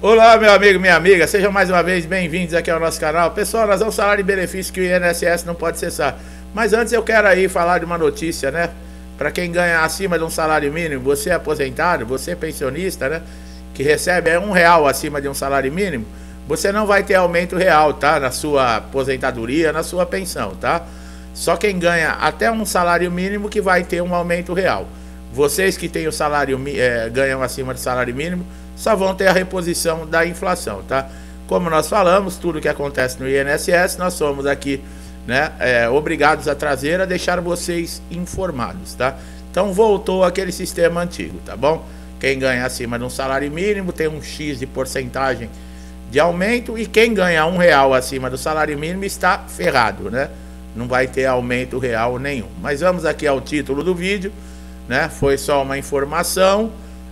Olá, meu amigo, minha amiga, sejam mais uma vez bem-vindos aqui ao nosso canal. Pessoal, nós vamos falar de benefícios que o INSS não pode cessar. Mas antes eu quero aí falar de uma notícia, né? Para quem ganha acima de um salário mínimo, você é aposentado, você é pensionista, né? Que recebe R$1 acima de um salário mínimo, você não vai ter aumento real, tá? Na sua aposentadoria, na sua pensão, tá? Só quem ganha até um salário mínimo que vai ter um aumento real. Vocês que têm o salário, ganham acima do salário mínimo, só vão ter a reposição da inflação, tá? Como nós falamos, tudo que acontece no INSS, nós somos aqui, né, obrigados a trazer, a deixar vocês informados, tá? Então voltou aquele sistema antigo, tá bom? Quem ganha acima de um salário mínimo tem um X de porcentagem de aumento, e quem ganha R$1 acima do salário mínimo está ferrado, né? Não vai ter aumento real nenhum. Mas vamos aqui ao título do vídeo, né? Foi só uma informação,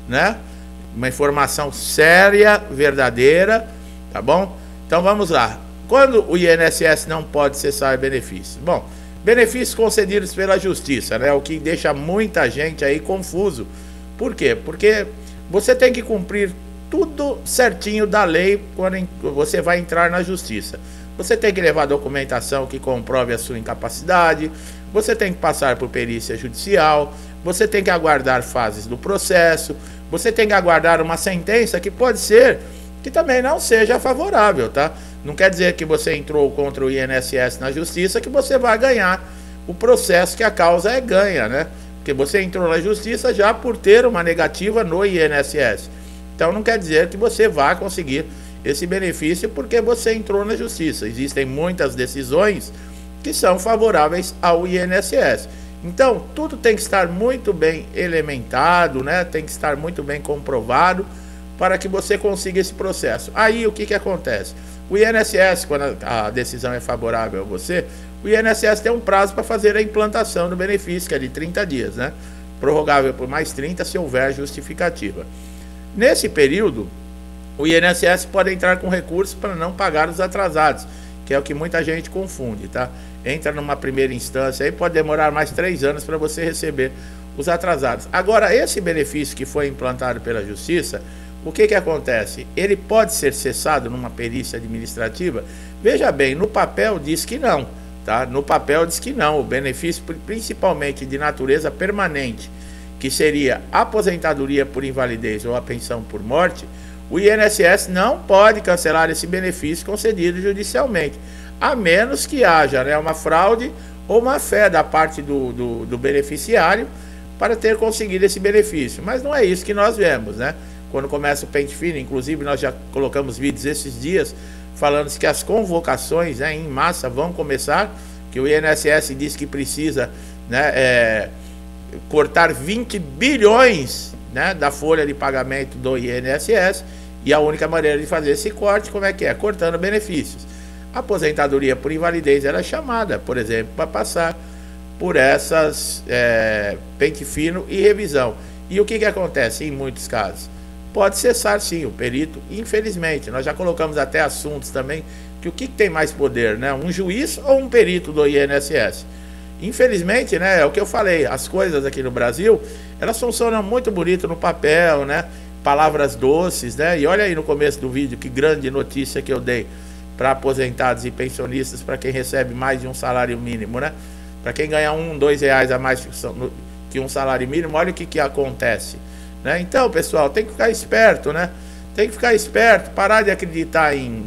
né? Uma informação séria, verdadeira, tá bom? Então vamos lá. Quando o INSS não pode cessar benefícios? Bom, benefícios concedidos pela justiça, né? O que deixa muita gente aí confuso. Por quê? Porque você tem que cumprir tudo certinho da lei quando você vai entrar na justiça. Você tem que levar documentação que comprove a sua incapacidade, você tem que passar por perícia judicial, você tem que aguardar fases do processo, você tem que aguardar uma sentença que pode ser que também não seja favorável, tá? Não quer dizer que você entrou contra o INSS na justiça que você vai ganhar o processo, que a causa é ganha, né? Porque você entrou na justiça já por ter uma negativa no INSS. Então não quer dizer que você vá conseguir esse benefício porque você entrou na justiça. Existem muitas decisões que são favoráveis ao INSS. Então, tudo tem que estar muito bem elementado, né? Tem que estar muito bem comprovado para que você consiga esse processo. Aí, o que acontece? O INSS, quando a decisão é favorável a você, o INSS tem um prazo para fazer a implantação do benefício, que é de 30 dias, né? Prorrogável por mais 30 se houver justificativa. Nesse período, o INSS pode entrar com recurso para não pagar os atrasados, que é o que muita gente confunde, tá? Entra numa primeira instância e pode demorar mais 3 anos para você receber os atrasados. Agora, esse benefício que foi implantado pela Justiça, o que acontece? Ele pode ser cessado numa perícia administrativa? Veja bem, no papel diz que não, tá? No papel diz que não. O benefício, principalmente de natureza permanente, que seria a aposentadoria por invalidez ou a pensão por morte, o INSS não pode cancelar esse benefício concedido judicialmente, a menos que haja, né, uma fraude ou má fé da parte do beneficiário para ter conseguido esse benefício. Mas não é isso que nós vemos, né? Quando começa o pente fino, inclusive nós já colocamos vídeos esses dias falando que as convocações, né, em massa vão começar, que o INSS diz que precisa, né, cortar 20 bilhões, né, da folha de pagamento do INSS, e a única maneira de fazer esse corte, como é que é? Cortando benefícios. A aposentadoria por invalidez era chamada, por exemplo, para passar por essas pente fino e revisão. E o que acontece em muitos casos? Pode cessar sim o perito, infelizmente. Nós já colocamos até assuntos também, que o que tem mais poder, né? Um juiz ou um perito do INSS? Infelizmente, né, é o que eu falei, as coisas aqui no Brasil, elas funcionam muito bonito no papel, né? Palavras doces, né? E olha aí no começo do vídeo que grande notícia que eu dei para aposentados e pensionistas, para quem recebe mais de um salário mínimo, né? Para quem ganha R$1, R$2 a mais que um salário mínimo, olha o que acontece, né? Então, pessoal, tem que ficar esperto, né? Tem que ficar esperto, parar de acreditar em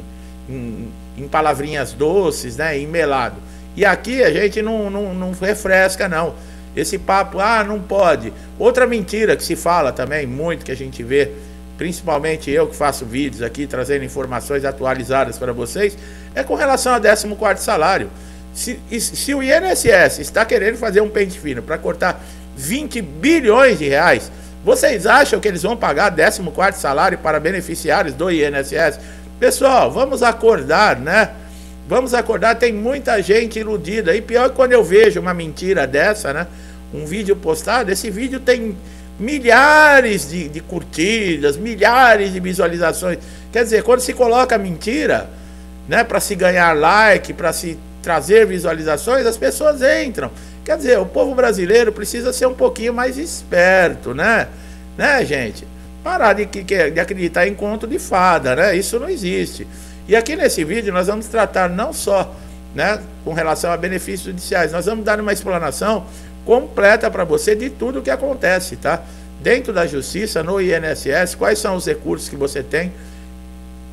palavrinhas doces, né? Em melado. E aqui a gente não refresca, não. Esse papo, não pode. Outra mentira que se fala também, muito que a gente vê, principalmente eu que faço vídeos aqui, trazendo informações atualizadas para vocês, é com relação ao 14º salário. Se o INSS está querendo fazer um pente fino para cortar 20 bilhões de reais, vocês acham que eles vão pagar 14º salário para beneficiários do INSS? Pessoal, vamos acordar, né? Vamos acordar, tem muita gente iludida. E pior que quando eu vejo uma mentira dessa, né? Um vídeo postado, esse vídeo tem milhares de curtidas, milhares de visualizações. Quer dizer, quando se coloca mentira, né, para se ganhar like, para se trazer visualizações, as pessoas entram. Quer dizer, o povo brasileiro precisa ser um pouquinho mais esperto, né? Né, gente? parar de acreditar em conto de fada, né? Isso não existe. E aqui nesse vídeo nós vamos tratar não só, né, com relação a benefícios judiciais, nós vamos dar uma explanação completa para você de tudo o que acontece, tá? Dentro da justiça, no INSS, quais são os recursos que você tem,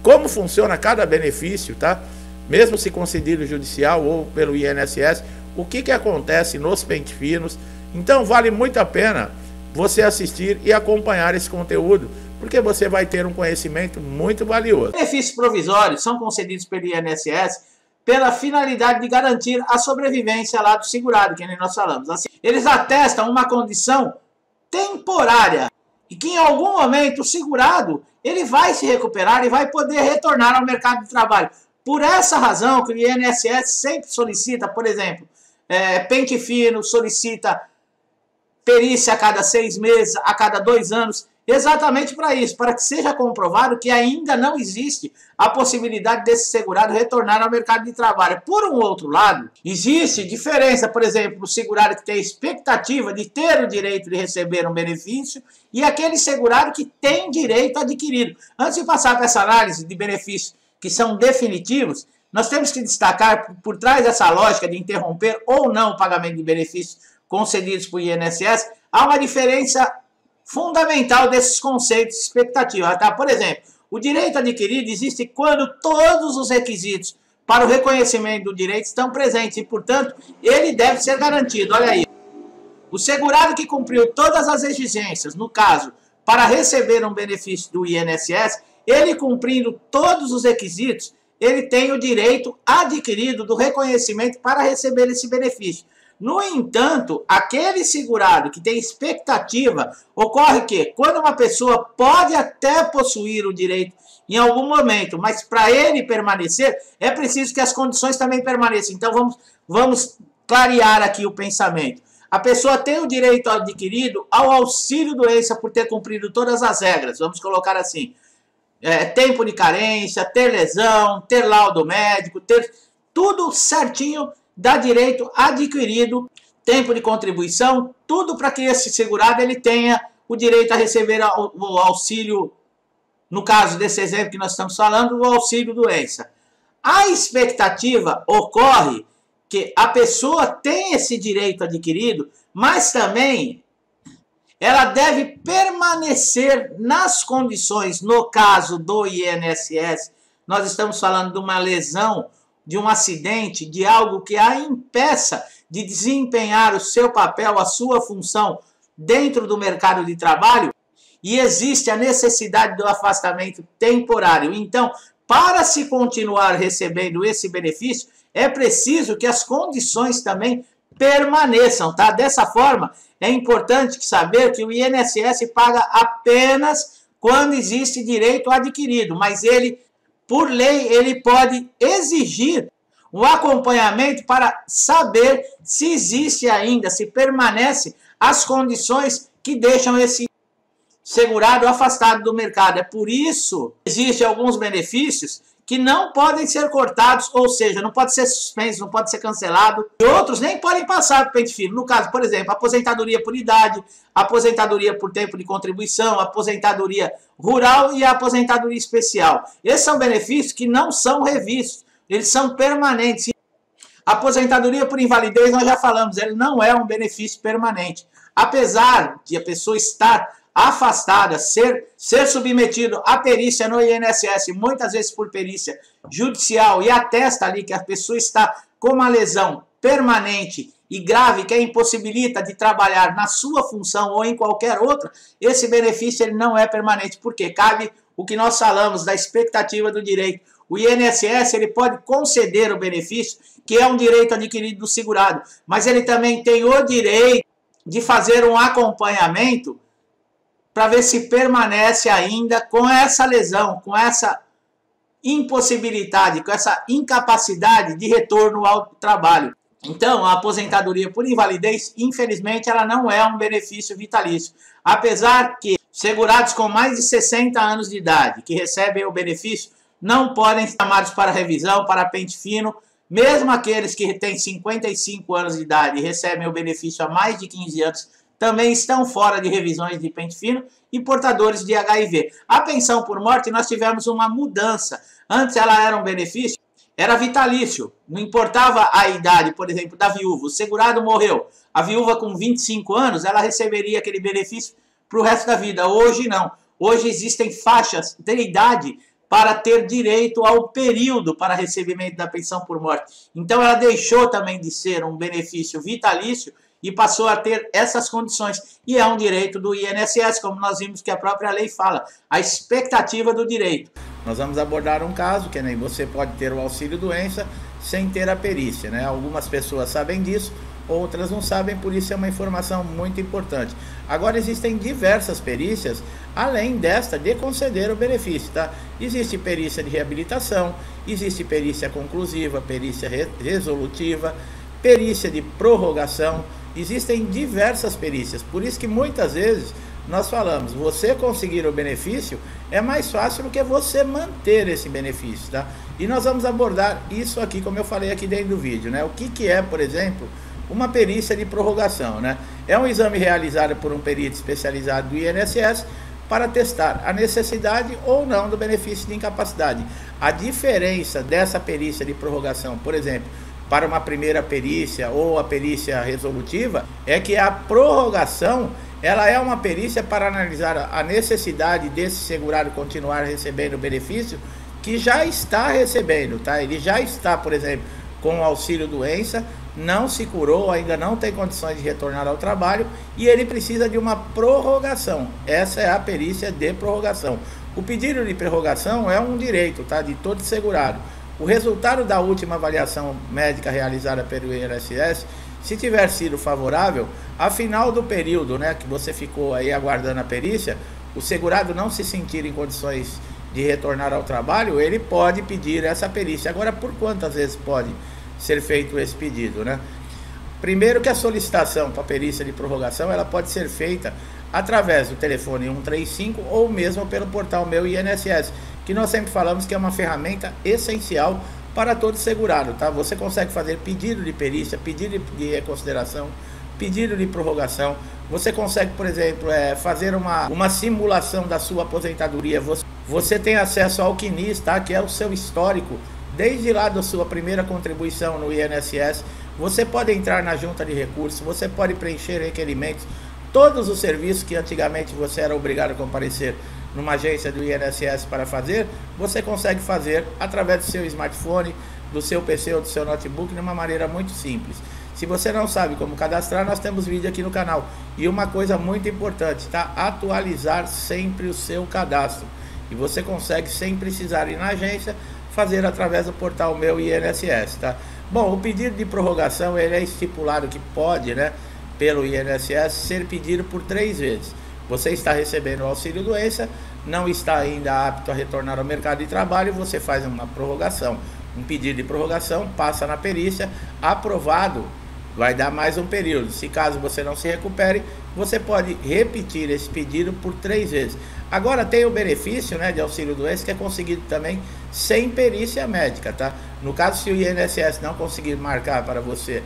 como funciona cada benefício, tá? Mesmo se concedido judicial ou pelo INSS, o que acontece nos pente finos. Então vale muito a pena você assistir e acompanhar esse conteúdo, porque você vai ter um conhecimento muito valioso. Benefícios provisórios são concedidos pelo INSS pela finalidade de garantir a sobrevivência lá do segurado, que nem nós falamos. Assim, eles atestam uma condição temporária e que em algum momento o segurado ele vai se recuperar e vai poder retornar ao mercado de trabalho. Por essa razão que o INSS sempre solicita, por exemplo, pente fino, solicita perícia a cada 6 meses, a cada 2 anos, exatamente para isso, para que seja comprovado que ainda não existe a possibilidade desse segurado retornar ao mercado de trabalho. Por um outro lado, existe diferença, por exemplo, no segurado que tem expectativa de ter o direito de receber um benefício e aquele segurado que tem direito adquirido. Antes de passar para essa análise de benefícios que são definitivos, nós temos que destacar, por trás dessa lógica de interromper ou não o pagamento de benefícios concedidos por INSS, há uma diferença fundamental desses conceitos de expectativa. Tá? Por exemplo, o direito adquirido existe quando todos os requisitos para o reconhecimento do direito estão presentes e, portanto, ele deve ser garantido. Olha aí, o segurado que cumpriu todas as exigências, no caso, para receber um benefício do INSS, ele cumprindo todos os requisitos, ele tem o direito adquirido do reconhecimento para receber esse benefício. No entanto, aquele segurado que tem expectativa, ocorre que quando uma pessoa pode até possuir o direito em algum momento, mas para ele permanecer, é preciso que as condições também permaneçam. Então vamos clarear aqui o pensamento. A pessoa tem o direito adquirido ao auxílio-doença por ter cumprido todas as regras, vamos colocar assim. Tempo de carência, ter lesão, ter laudo médico, ter tudo certinho, dá direito adquirido, tempo de contribuição, tudo para que esse segurado ele tenha o direito a receber o auxílio, no caso desse exemplo que nós estamos falando, o auxílio-doença. A expectativa ocorre que a pessoa tem esse direito adquirido, mas também ela deve permanecer nas condições, no caso do INSS, nós estamos falando de uma lesão, de um acidente, de algo que a impeça de desempenhar o seu papel, a sua função dentro do mercado de trabalho, e existe a necessidade do afastamento temporário. Então, para se continuar recebendo esse benefício, é preciso que as condições também permaneçam, tá? Dessa forma, é importante saber que o INSS paga apenas quando existe direito adquirido, mas ele, por lei, ele pode exigir um acompanhamento para saber se existe ainda, se permanece as condições que deixam esse segurado afastado do mercado. É por isso que existem alguns benefícios que não podem ser cortados, ou seja, não pode ser suspenso, não pode ser cancelado, e outros nem podem passar para o pente fino. No caso, por exemplo, aposentadoria por idade, aposentadoria por tempo de contribuição, aposentadoria rural e aposentadoria especial. Esses são benefícios que não são revistos, eles são permanentes. Aposentadoria por invalidez, nós já falamos, ele não é um benefício permanente. Apesar de a pessoa estar afastada, ser submetido à perícia no INSS, muitas vezes por perícia judicial, e atesta ali que a pessoa está com uma lesão permanente e grave que a impossibilita de trabalhar na sua função ou em qualquer outra, esse benefício ele não é permanente, porque cabe o que nós falamos da expectativa do direito. O INSS ele pode conceder o benefício, que é um direito adquirido do segurado, mas ele também tem o direito de fazer um acompanhamento para ver se permanece ainda com essa lesão, com essa impossibilidade, com essa incapacidade de retorno ao trabalho. Então, a aposentadoria por invalidez, infelizmente, ela não é um benefício vitalício. Apesar que segurados com mais de 60 anos de idade, que recebem o benefício, não podem ser chamados para revisão, para pente fino. Mesmo aqueles que têm 55 anos de idade e recebem o benefício há mais de 15 anos, também estão fora de revisões de pente fino, e portadores de HIV. A pensão por morte, nós tivemos uma mudança. Antes ela era um benefício, era vitalício, não importava a idade, por exemplo, da viúva. O segurado morreu, a viúva com 25 anos, ela receberia aquele benefício para o resto da vida. Hoje não. Hoje existem faixas de idade para ter direito ao período para recebimento da pensão por morte. Então ela deixou também de ser um benefício vitalício e passou a ter essas condições. E é um direito do INSS, como nós vimos que a própria lei fala, a expectativa do direito. Nós vamos abordar um caso que nem você pode ter o auxílio-doença sem ter a perícia, né? Algumas pessoas sabem disso, outras não sabem, por isso é uma informação muito importante. Agora existem diversas perícias, além desta de conceder o benefício, tá? Existe perícia de reabilitação, existe perícia conclusiva, perícia resolutiva, perícia de prorrogação, existem diversas perícias, por isso que muitas vezes nós falamos, você conseguir o benefício é mais fácil do que você manter esse benefício, tá? E nós vamos abordar isso aqui, como eu falei aqui dentro do vídeo, né? O que é, por exemplo, uma perícia de prorrogação, né? É um exame realizado por um perito especializado do INSS para testar a necessidade ou não do benefício de incapacidade. A diferença dessa perícia de prorrogação, por exemplo, para uma primeira perícia ou a perícia resolutiva, é que a prorrogação, ela é uma perícia para analisar a necessidade desse segurado continuar recebendo o benefício que já está recebendo, tá? Ele já está, por exemplo, com o auxílio-doença, não se curou, ainda não tem condições de retornar ao trabalho e ele precisa de uma prorrogação. Essa é a perícia de prorrogação. O pedido de prorrogação é um direito, tá? De todo segurado. O resultado da última avaliação médica realizada pelo INSS, se tiver sido favorável, a final do período, né, que você ficou aí aguardando a perícia, o segurado não se sentir em condições de retornar ao trabalho, ele pode pedir essa perícia. Agora, por quantas vezes pode ser feito esse pedido, né? Primeiro que a solicitação para perícia de prorrogação, ela pode ser feita através do telefone 135 ou mesmo pelo portal Meu INSS, que nós sempre falamos que é uma ferramenta essencial para todo segurado, tá? Você consegue fazer pedido de perícia, pedido de reconsideração, pedido de prorrogação. Você consegue, por exemplo, fazer uma simulação da sua aposentadoria. Você tem acesso ao CNIS, tá? Que é o seu histórico, desde lá da sua primeira contribuição no INSS. Você pode entrar na junta de recursos, você pode preencher requerimentos, todos os serviços que antigamente você era obrigado a comparecer numa agência do INSS para fazer, você consegue fazer através do seu smartphone, do seu PC ou do seu notebook, de uma maneira muito simples. Se você não sabe como cadastrar, nós temos vídeo aqui no canal. E uma coisa muito importante, tá? Atualizar sempre o seu cadastro. E você consegue, sem precisar ir na agência, fazer através do portal Meu INSS, tá? Bom, o pedido de prorrogação, ele é estipulado que pode, né, pelo INSS, ser pedido por 3 vezes. Você está recebendo o auxílio-doença, não está ainda apto a retornar ao mercado de trabalho, você faz uma prorrogação. Um pedido de prorrogação, passa na perícia, aprovado, vai dar mais um período. Se caso você não se recupere, você pode repetir esse pedido por 3 vezes. Agora tem o benefício, né, de auxílio-doença, que é conseguido também sem perícia médica, tá? No caso, se o INSS não conseguir marcar para você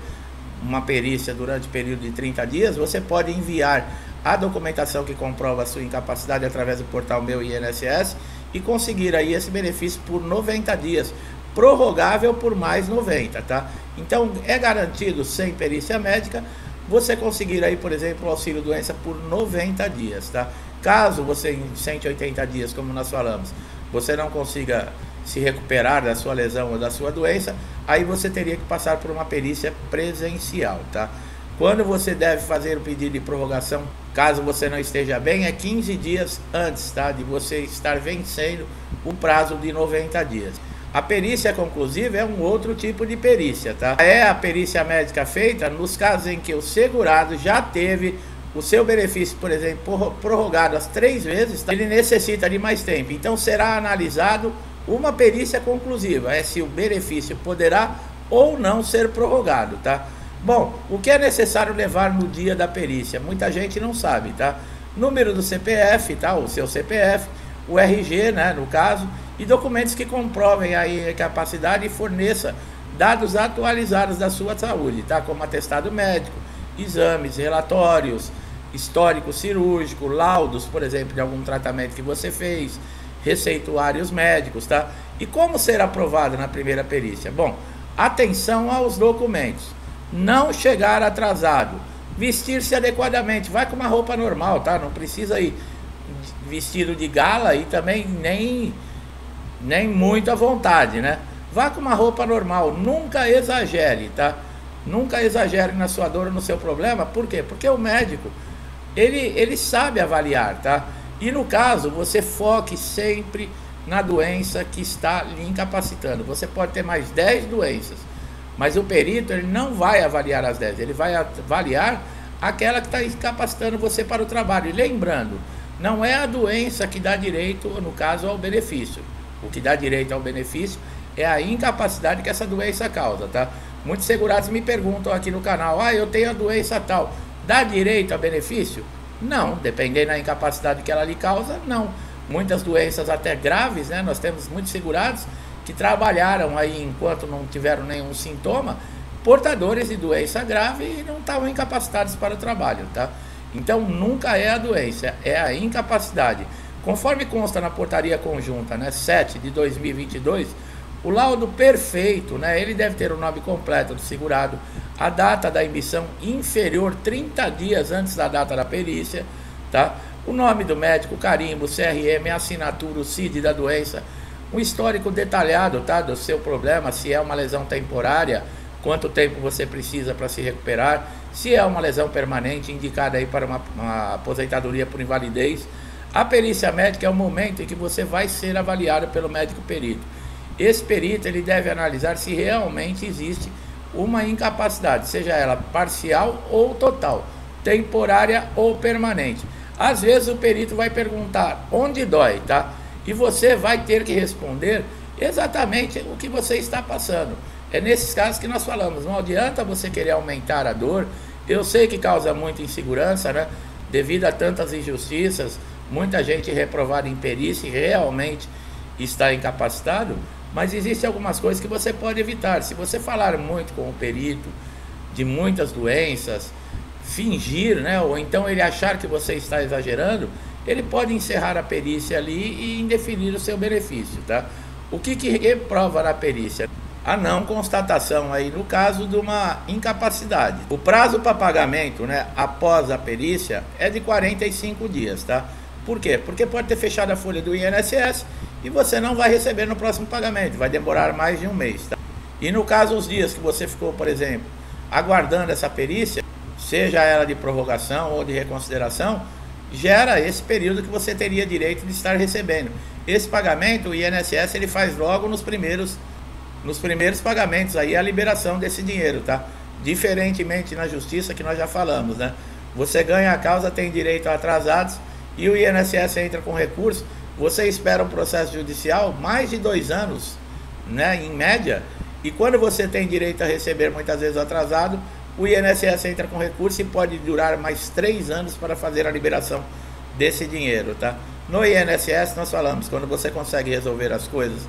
uma perícia durante o período de 30 dias, você pode enviar a documentação que comprova a sua incapacidade através do portal Meu INSS e conseguir aí esse benefício por 90 dias, prorrogável por mais 90, tá? Então é garantido sem perícia médica você conseguir aí, por exemplo, o auxílio-doença por 90 dias, tá? Caso você em 180 dias, como nós falamos, você não consiga se recuperar da sua lesão ou da sua doença, aí você teria que passar por uma perícia presencial, tá? Quando você deve fazer o pedido de prorrogação, caso você não esteja bem, é 15 dias antes, tá, de você estar vencendo o prazo de 90 dias. A perícia conclusiva é um outro tipo de perícia, tá? É a perícia médica feita nos casos em que o segurado já teve o seu benefício, por exemplo, prorrogado as 3 vezes, tá? Ele necessita de mais tempo. Então será analisado uma perícia conclusiva, se o benefício poderá ou não ser prorrogado, tá? Bom, o que é necessário levar no dia da perícia? Muita gente não sabe, tá? Número do CPF, tá? O seu CPF, o RG, né, no caso, e documentos que comprovem aí a capacidade e forneça dados atualizados da sua saúde, tá? Como atestado médico, exames, relatórios histórico cirúrgico, laudos, por exemplo, de algum tratamento que você fez, receituários médicos, tá? E como ser aprovado na primeira perícia? Bom, atenção aos documentos, não chegar atrasado, vestir-se adequadamente, vai com uma roupa normal, tá? Não precisa ir vestido de gala e também nem muito à vontade, né? Vá com uma roupa normal, nunca exagere, tá? Nunca exagere na sua dor ou no seu problema. Por quê? Porque o médico, ele sabe avaliar, tá? E no caso, você foque sempre na doença que está lhe incapacitando. Você pode ter mais 10 doenças, mas o perito, ele não vai avaliar as 10, ele vai avaliar aquela que está incapacitando você para o trabalho. E lembrando, não é a doença que dá direito, no caso, ao benefício. O que dá direito ao benefício é a incapacidade que essa doença causa, tá? Muitos segurados me perguntam aqui no canal, eu tenho a doença tal, dá direito a benefício? Não, dependendo da incapacidade que ela lhe causa, não. Muitas doenças até graves, né? Nós temos muitos segurados que trabalharam aí enquanto não tiveram nenhum sintoma, portadores de doença grave e não estavam incapacitados para o trabalho, tá? Então nunca é a doença, é a incapacidade. Conforme consta na portaria conjunta, né, 7 de 2022, o laudo perfeito, né, ele deve ter o nome completo do segurado, a data da emissão inferior 30 dias antes da data da perícia, tá? O nome do médico, carimbo, CRM, assinatura, o CID da doença, um histórico detalhado, tá, do seu problema, se é uma lesão temporária, quanto tempo você precisa para se recuperar, se é uma lesão permanente, indicada aí para uma aposentadoria por invalidez. A perícia médica é o momento em que você vai ser avaliado pelo médico perito. Esse perito, ele deve analisar se realmente existe uma incapacidade, seja ela parcial ou total, temporária ou permanente. Às vezes o perito vai perguntar onde dói, tá? E você vai ter que responder exatamente o que você está passando. É nesses casos que nós falamos, não adianta você querer aumentar a dor. Eu sei que causa muita insegurança, né? Devido a tantas injustiças, muita gente reprovada em perícia e realmente está incapacitado, mas existem algumas coisas que você pode evitar. Se você falar muito com o perito de muitas doenças, fingir, né? Ou então ele achar que você está exagerando, ele pode encerrar a perícia ali e indefinir o seu benefício, tá? O que reprova na perícia? A não constatação aí no caso de uma incapacidade. O prazo para pagamento, né, após a perícia é de 45 dias, tá? Por quê? Porque pode ter fechado a folha do INSS e você não vai receber no próximo pagamento, vai demorar mais de um mês, tá? E no caso, os dias que você ficou, por exemplo, aguardando essa perícia, seja ela de prorrogação ou de reconsideração, gera esse período que você teria direito de estar recebendo. Esse pagamento, o INSS, ele faz logo nos primeiros pagamentos, aí a liberação desse dinheiro, tá? Diferentemente na justiça, que nós já falamos, né? Você ganha a causa, tem direito a atrasados, e o INSS entra com recurso, você espera um processo judicial mais de 2 anos, né, em média, e quando você tem direito a receber muitas vezes atrasado, o INSS entra com recurso e pode durar mais 3 anos para fazer a liberação desse dinheiro, tá? No INSS nós falamos, quando você consegue resolver as coisas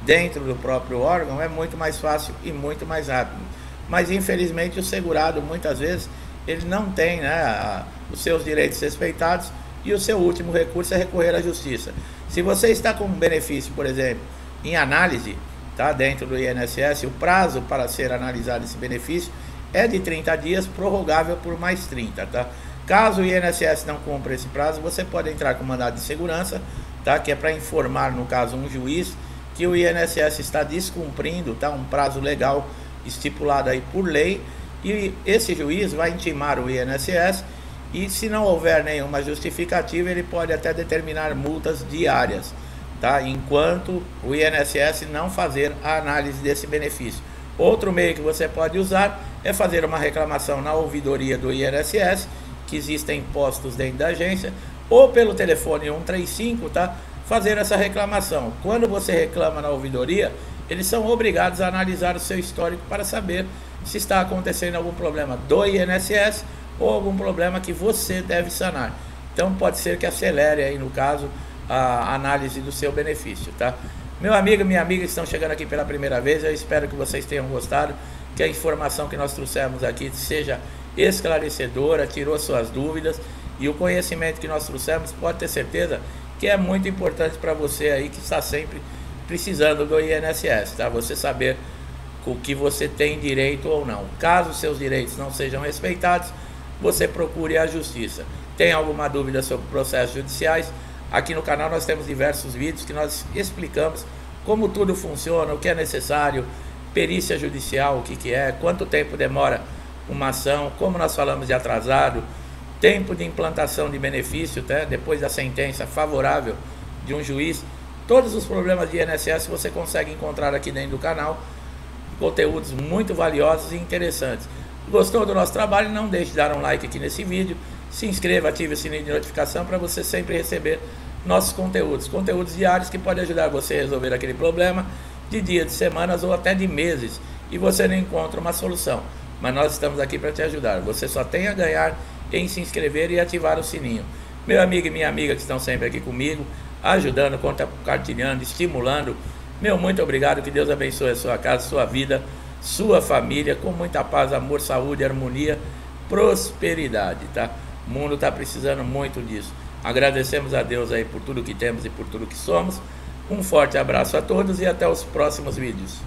dentro do próprio órgão, é muito mais fácil e muito mais rápido. Mas infelizmente o segurado, muitas vezes, ele não tem, né, os seus direitos respeitados, e o seu último recurso é recorrer à justiça. Se você está com um benefício, por exemplo, em análise, tá, dentro do INSS, o prazo para ser analisado esse benefício é de 30 dias, prorrogável por mais 30, tá? Caso o INSS não cumpra esse prazo, você pode entrar com mandado de segurança, tá, que é para informar, no caso, um juiz, que o INSS está descumprindo, tá, um prazo legal estipulado aí por lei, e esse juiz vai intimar o INSS, e se não houver nenhuma justificativa, ele pode até determinar multas diárias, tá, enquanto o INSS não fazer a análise desse benefício. Outro meio que você pode usar é fazer uma reclamação na ouvidoria do INSS, que existem postos dentro da agência, ou pelo telefone 135, tá, fazer essa reclamação. Quando você reclama na ouvidoria, eles são obrigados a analisar o seu histórico para saber se está acontecendo algum problema do INSS ou algum problema que você deve sanar. Então pode ser que acelere aí, no caso, a análise do seu benefício, tá? Meu amigo, minha amiga, estão chegando aqui pela primeira vez, eu espero que vocês tenham gostado, que a informação que nós trouxemos aqui seja esclarecedora, tirou suas dúvidas, E o conhecimento que nós trouxemos, pode ter certeza que é muito importante para você aí que está sempre precisando do INSS, tá? Você saber o que você tem direito ou não. Caso seus direitos não sejam respeitados, você procure a justiça. Tem alguma dúvida sobre processos judiciais? Aqui no canal nós temos diversos vídeos que nós explicamos como tudo funciona, o que é necessário, perícia judicial, o que é, quanto tempo demora uma ação, como nós falamos de atrasado, tempo de implantação de benefício, tá? Depois da sentença favorável de um juiz. Todos os problemas de INSS você consegue encontrar aqui dentro do canal. Conteúdos muito valiosos e interessantes. Gostou do nosso trabalho? Não deixe de dar um like aqui nesse vídeo. Se inscreva, ative o sininho de notificação para você sempre receber nossos conteúdos diários que podem ajudar você a resolver aquele problema de dias, de semanas ou até de meses e você não encontra uma solução. Mas nós estamos aqui para te ajudar. Você só tem a ganhar em se inscrever e ativar o sininho. Meu amigo e minha amiga que estão sempre aqui comigo, ajudando, compartilhando, estimulando. Meu muito obrigado, que Deus abençoe a sua casa, sua vida, sua família, com muita paz, amor, saúde, harmonia, prosperidade, tá? O mundo está precisando muito disso. Agradecemos a Deus aí por tudo que temos e por tudo que somos. Um forte abraço a todos e até os próximos vídeos.